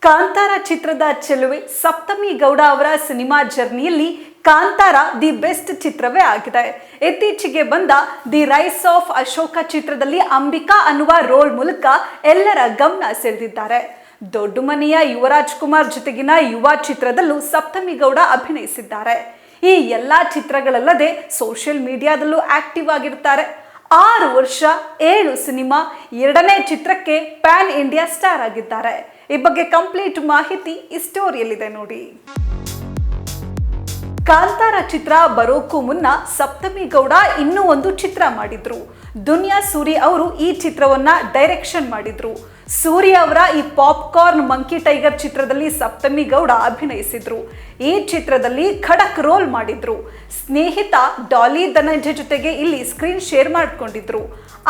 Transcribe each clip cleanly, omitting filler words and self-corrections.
ಕಾಂತಾರ ಚಿತ್ರದ ಚೆಲುವೆ ಸಪ್ತಮಿ ಗೌಡ ಅವರ ಸಿನಿಮಾ ಜರ್ನಿಯಲ್ಲಿ ಕಾಂತಾರ ದಿ ಬೆಸ್ಟ್ ಚಿತ್ರವೇ ಆಗಿದೆ. ಇತ್ತೀಚೆಗೆ ಬಂದ ದಿ ರೈಸ್ ಆಫ್ ಅಶೋಕ ಚಿತ್ರದಲ್ಲಿ ಅಂಬಿಕಾ ಅನ್ನುವ ರೋಲ್ ಮೂಲಕ ಎಲ್ಲರ ಗಮನ ಸೆಳೆದಿದ್ದಾರೆ. ದೊಡ್ಡ ಮನೆಯ ಯುವರಾಜ್ ಕುಮಾರ್ ಜೊತೆಗಿನ ಯುವ ಚಿತ್ರದಲ್ಲೂ ಸಪ್ತಮಿ ಗೌಡ ಅಭಿನಯಿಸಿದ್ದಾರೆ. ಈ ಎಲ್ಲಾ ಚಿತ್ರಗಳಲ್ಲದೆ ಸೋಷಿಯಲ್ ಮೀಡಿಯಾದಲ್ಲೂ ಆಕ್ಟಿವ್ ಆಗಿರ್ತಾರೆ. 6 ವರ್ಷ 7 ಸಿನಿಮಾ 2ನೇ ಚಿತ್ರಕ್ಕೆ ಪ್ಯಾನ್ ಇಂಡಿಯಾ ಸ್ಟಾರ್ ಆಗಿದ್ದಾರೆ. ಈ ಬಗ್ಗೆ ಕಂಪ್ಲೀಟ್ ಮಾಹಿತಿ ಈ ಸ್ಟೋರಿಯಲ್ಲಿದೆ ನೋಡಿ. ಕಾಂತಾರ ಚಿತ್ರ ಬರೋಕ್ಕೂ ಮುನ್ನ ಸಪ್ತಮಿ ಗೌಡ ಇನ್ನೂ ಒಂದು ಚಿತ್ರ ಮಾಡಿದ್ರು. ದುನಿಯಾ ಸೂರಿ ಅವರು ಈ ಚಿತ್ರವನ್ನ ಡೈರೆಕ್ಷನ್ ಮಾಡಿದ್ರು. ಸೂರಿ ಅವರ ಈ ಪಾಪ್ಕಾರ್ನ್ ಮಂಕಿ ಟೈಗರ್ ಚಿತ್ರದಲ್ಲಿ ಸಪ್ತಮಿ ಗೌಡ ಅಭಿನಯಿಸಿದ್ರು. ಈ ಚಿತ್ರದಲ್ಲಿ ಖಡಕ್ ರೋಲ್ ಮಾಡಿದ್ರು. ಸ್ನೇಹಿತ ಡಾಲಿ ಧನಂಜಯ್ ಜೊತೆಗೆ ಇಲ್ಲಿ ಸ್ಕ್ರೀನ್ ಶೇರ್ ಮಾಡ್ಕೊಂಡಿದ್ರು.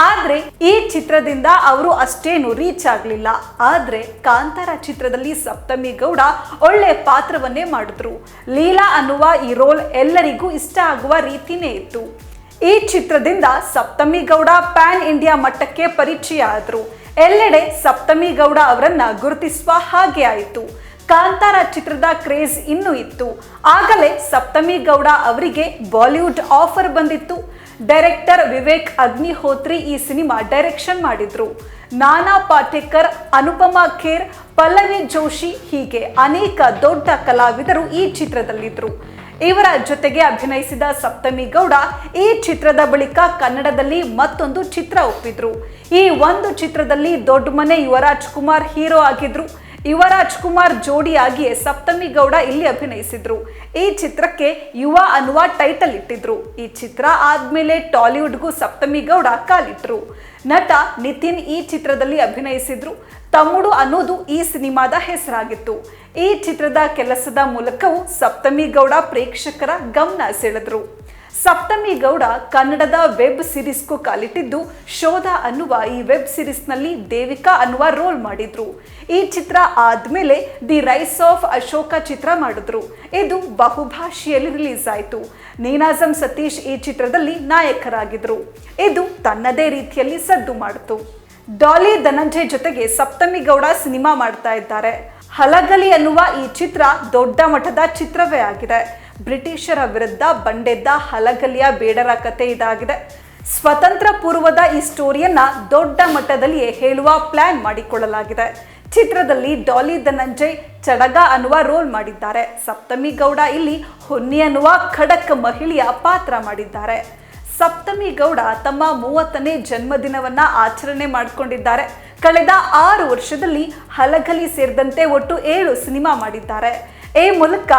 ಆದ್ರೆ ಈ ಚಿತ್ರದಿಂದ ಅವರು ಅಷ್ಟೇನು ರೀಚ್ ಆಗ್ಲಿಲ್ಲ. ಆದ್ರೆ ಕಾಂತಾರ ಚಿತ್ರದಲ್ಲಿ ಸಪ್ತಮಿ ಗೌಡ ಒಳ್ಳೆ ಪಾತ್ರವನ್ನೇ ಮಾಡಿದ್ರು. ಲೀಲಾ ಅನ್ನುವ ಈ ರೋಲ್ ಎಲ್ಲರಿಗೂ ಇಷ್ಟ ಆಗುವ ರೀತಿನೇ ಇತ್ತು. ಈ ಚಿತ್ರದಿಂದ ಸಪ್ತಮಿ ಗೌಡ ಪ್ಯಾನ್ ಇಂಡಿಯಾ ಮಟ್ಟಕ್ಕೆ ಪರಿಚಯ ಆದ್ರು. ಎಲ್ಲೆಡೆ ಸಪ್ತಮಿ ಗೌಡ ಅವರನ್ನ ಗುರುತಿಸುವ ಹಾಗೆ ಆಯಿತು. ಕಾಂತಾರ ಚಿತ್ರದ ಕ್ರೇಜ್ ಇನ್ನೂ ಇತ್ತು. ಆಗಲೇ ಸಪ್ತಮಿ ಗೌಡ ಅವರಿಗೆ ಬಾಲಿವುಡ್ ಆಫರ್ ಬಂದಿತ್ತು. ಡೈರೆಕ್ಟರ್ ವಿವೇಕ್ ಅಗ್ನಿಹೋತ್ರಿ ಈ ಸಿನಿಮಾ ಡೈರೆಕ್ಷನ್ ಮಾಡಿದ್ರು. ನಾನಾ ಪಾಟೇಕರ್, ಅನುಪಮಾ ಖೇರ್, ಪಲ್ಲವಿ ಜೋಶಿ ಹೀಗೆ ಅನೇಕ ದೊಡ್ಡ ಕಲಾವಿದರು ಈ ಚಿತ್ರದಲ್ಲಿದ್ರು. ಇವರ ಜೊತೆಗೆ ಅಭಿನಯಿಸಿದ ಸಪ್ತಮಿ ಗೌಡ ಈ ಚಿತ್ರದ ಬಳಿಕ ಕನ್ನಡದಲ್ಲಿ ಮತ್ತೊಂದು ಚಿತ್ರ ಒಪ್ಪಿದ್ರು. ಈ ಒಂದು ಚಿತ್ರದಲ್ಲಿ ದೊಡ್ಡ ಮನೆ ಯುವರಾಜ್ ಕುಮಾರ್ ಹೀರೋ ಆಗಿದ್ರು. ಯುವರಾಜ್ ಕುಮಾರ್ ಜೋಡಿಯಾಗಿಯೇ ಸಪ್ತಮಿ ಗೌಡ ಇಲ್ಲಿ ಅಭಿನಯಿಸಿದ್ರು. ಈ ಚಿತ್ರಕ್ಕೆ ಯುವ ಅನ್ನುವ ಟೈಟಲ್ ಇಟ್ಟಿದ್ರು. ಈ ಚಿತ್ರ ಆದ್ಮೇಲೆ ಟಾಲಿವುಡ್ಗೂ ಸಪ್ತಮಿ ಗೌಡ ಕಾಲಿಟ್ರು. ನಟ ನಿತಿನ್ ಈ ಚಿತ್ರದಲ್ಲಿ ಅಭಿನಯಿಸಿದ್ರು. ತಮ್ముడు ಅನ್ನೋದು ಈ ಸಿನಿಮಾದ ಹೆಸರಾಗಿತ್ತು. ಈ ಚಿತ್ರದ ಕೆಲಸದ ಮೂಲಕವೂ ಸಪ್ತಮಿ ಗೌಡ ಪ್ರೇಕ್ಷಕರ ಗಮನ ಸೆಳೆದ್ರು. ಸಪ್ತಮಿ ಗೌಡ ಕನ್ನಡದ ವೆಬ್ ಸಿರೀಸ್ಗೂ ಕಾಲಿಟ್ಟಿದ್ದು. ಶೋಧ ಅನ್ನುವ ಈ ವೆಬ್ ಸಿರೀಸ್ನಲ್ಲಿ ದೇವಿಕಾ ಅನ್ನುವ ರೋಲ್ ಮಾಡಿದ್ರು. ಈ ಚಿತ್ರ ಆದ್ಮೇಲೆ ದಿ ರೈಸ್ ಆಫ್ ಅಶೋಕ ಚಿತ್ರ ಮಾಡಿದ್ರು. ಇದು ಬಹುಭಾಷೆಯಲ್ಲಿ ರಿಲೀಸ್ ಆಯಿತು. ನೀನಾಜಂ ಸತೀಶ್ ಈ ಚಿತ್ರದಲ್ಲಿ ನಾಯಕರಾಗಿದ್ರು. ಇದು ತನ್ನದೇ ರೀತಿಯಲ್ಲಿ ಸದ್ದು ಮಾಡಿತು. ಡಾಲಿ ಧನಂಜಯ್ ಜೊತೆಗೆ ಸಪ್ತಮಿ ಗೌಡ ಸಿನಿಮಾ ಮಾಡ್ತಾ ಇದ್ದಾರೆ. ಹಲಗಲಿ ಅನ್ನುವ ಈ ಚಿತ್ರ ದೊಡ್ಡ ಮಟ್ಟದ ಚಿತ್ರವೇ ಆಗಿದೆ. ಬ್ರಿಟಿಷರ ವಿರುದ್ಧ ಬಂಡೆದ್ದ ಹಲಗಲಿಯ ಬೇಡರ ಕತೆ ಇದಾಗಿದೆ. ಸ್ವತಂತ್ರ ಪೂರ್ವದ ಈ ಸ್ಟೋರಿಯನ್ನ ದೊಡ್ಡ ಮಟ್ಟದಲ್ಲಿಯೇ ಹೇಳುವ ಪ್ಲಾನ್ ಮಾಡಿಕೊಳ್ಳಲಾಗಿದೆ. ಚಿತ್ರದಲ್ಲಿ ಡಾಲಿ ಧನಂಜಯ್ ಚಡಗ ಅನ್ನುವ ರೋಲ್ ಮಾಡಿದ್ದಾರೆ. ಸಪ್ತಮಿ ಗೌಡ ಇಲ್ಲಿ ಹೊನ್ನಿ ಅನ್ನುವ ಖಡಕ್ ಮಹಿಳೆಯ ಪಾತ್ರ ಮಾಡಿದ್ದಾರೆ. ಸಪ್ತಮಿ ಗೌಡ ತಮ್ಮ 30ನೇ ಜನ್ಮದಿನವನ್ನ ಆಚರಣೆ ಮಾಡಿಕೊಂಡಿದ್ದಾರೆ. ಕಳೆದ 6 ವರ್ಷದಲ್ಲಿ ಹಲಗಲಿ ಸೇರಿದಂತೆ ಒಟ್ಟು 7 ಸಿನಿಮಾ ಮಾಡಿದ್ದಾರೆ. ಈ ಮೂಲಕ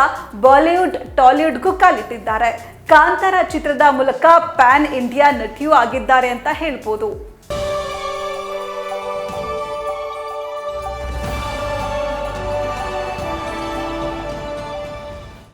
ಬಾಲಿವುಡ್ ಟಾಲಿವುಡ್ಗೂ ಕಾಲಿಟ್ಟಿದ್ದಾರೆ. ಕಾಂತಾರ ಚಿತ್ರದ ಮೂಲಕ ಪ್ಯಾನ್ ಇಂಡಿಯಾ ನಟಿಯೂ ಆಗಿದ್ದಾರೆ ಅಂತ ಹೇಳ್ಬೋದು.